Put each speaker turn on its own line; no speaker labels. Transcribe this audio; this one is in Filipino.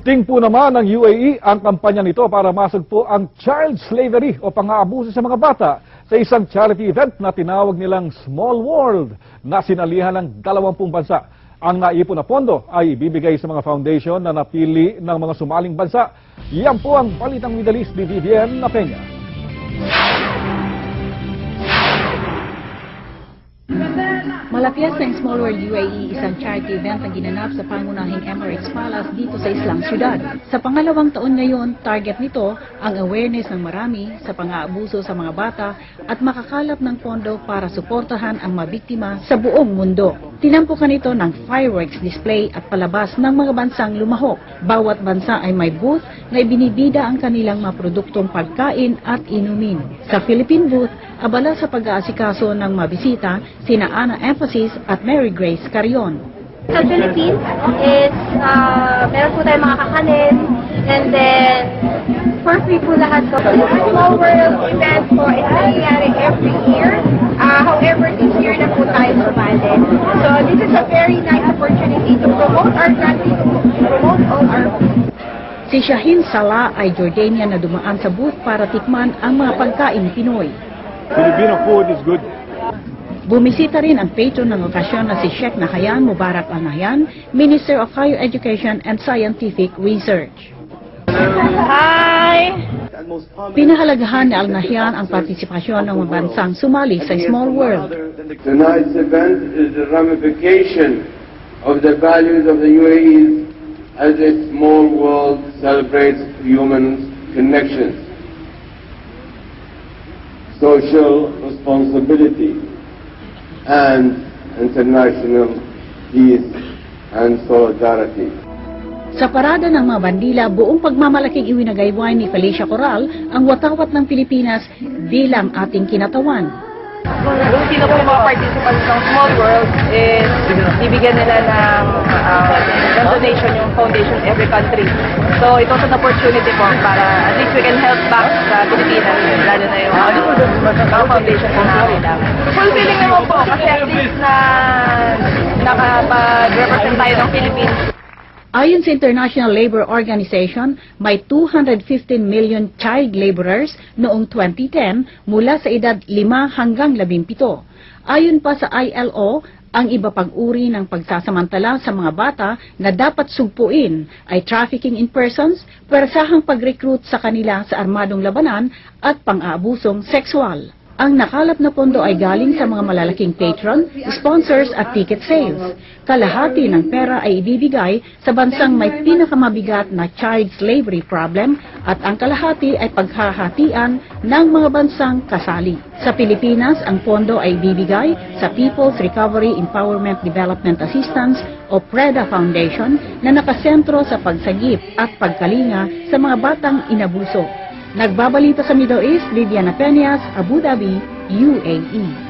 Ting po naman ng UAE ang kampanya nito para masugpo ang child slavery o pang-aabuso sa mga bata sa isang charity event na tinawag nilang Small World na sinalihan ng 20 bansa. Ang naipon na pondo ay ibibigay sa mga foundation na napili ng mga sumaling bansa. Yan po ang Balitang Middle East ni Vivian Peña.
Malapyas ng Small World UAE, isang charity event na ginanap sa pangunahing Emirates Palace dito sa Islang Syudad. Sa pangalawang taon ngayon, target nito ang awareness ng marami sa pang-aabuso sa mga bata at makakalap ng pondo para suportahan ang mabiktima sa buong mundo. Tinampukan ito ng fireworks display at palabas ng mga bansang lumahok. Bawat bansa ay may booth na ibinibida ang kanilang mga produktong pagkain at inumin. Sa Philippine booth, abala sa pag-aasikaso ng mabisita sina Ana Emphasis at Mary Grace Carion.
Sa Philippines is meron po tayong mga kakanin and then for free po lahat. So, Small World event po is nangyayari every year. However, this year na po tayo sumali. So this is a very nice opportunity to promote our country, to promote all our food.
Si Shahin Salah ay Jordanian na dumaan sa booth para tikman ang mga pagkain Pinoy.
Filipino food is good.
Bumisita rin ang patron ng okasyon na si Sheikh Nahyan Mubarak Al Nahyan, Minister of Higher Education and Scientific Research.
Hi!
Pinahalagahan ni Al Nahyan ang partisipasyon ng mga bansang sumali sa Small World.
Tonight's event is a ramification of the values of the UAE as its small world celebrates human connections, social responsibility, and international peace and solidarity.
Sa parada ng mga bandila, buong pagmamalaking iwinagayway ni Felicia Coral ang watawat ng Pilipinas bilang ating kinatawan.
Kung sino po mga participants ng Small World is bibigyan nila ng donation yung foundation every country. So it was an opportunity po para at least we can help back sa Pilipinas, lalo na yung foundation po na kailangan. Fulfilling naman po kasi at least na nakapag-represent tayo ng Philippines.
Ayon sa International Labour Organization, may 215 million child laborers noong 2010 mula sa edad 5 hanggang 17. Ayon pa sa ILO, ang iba pang uri ng pagsasamantala sa mga bata na dapat sugpuin ay trafficking in persons, persahang pag-recruit sa kanila sa armadong labanan at pang-aabusong sexual. Ang nakalap na pondo ay galing sa mga malalaking patron, sponsors at ticket sales. Kalahati ng pera ay ibibigay sa bansang may pinakamabigat na child slavery problem at ang kalahati ay paghahatian ng mga bansang kasali. Sa Pilipinas, ang pondo ay ibibigay sa People's Recovery Empowerment Development Assistance o PREDA Foundation na nakasentro sa pagsagip at pagkalinga sa mga batang inabuso. Nagbabalita sa Middle East, Vivian Peña, Abu Dhabi, UAE.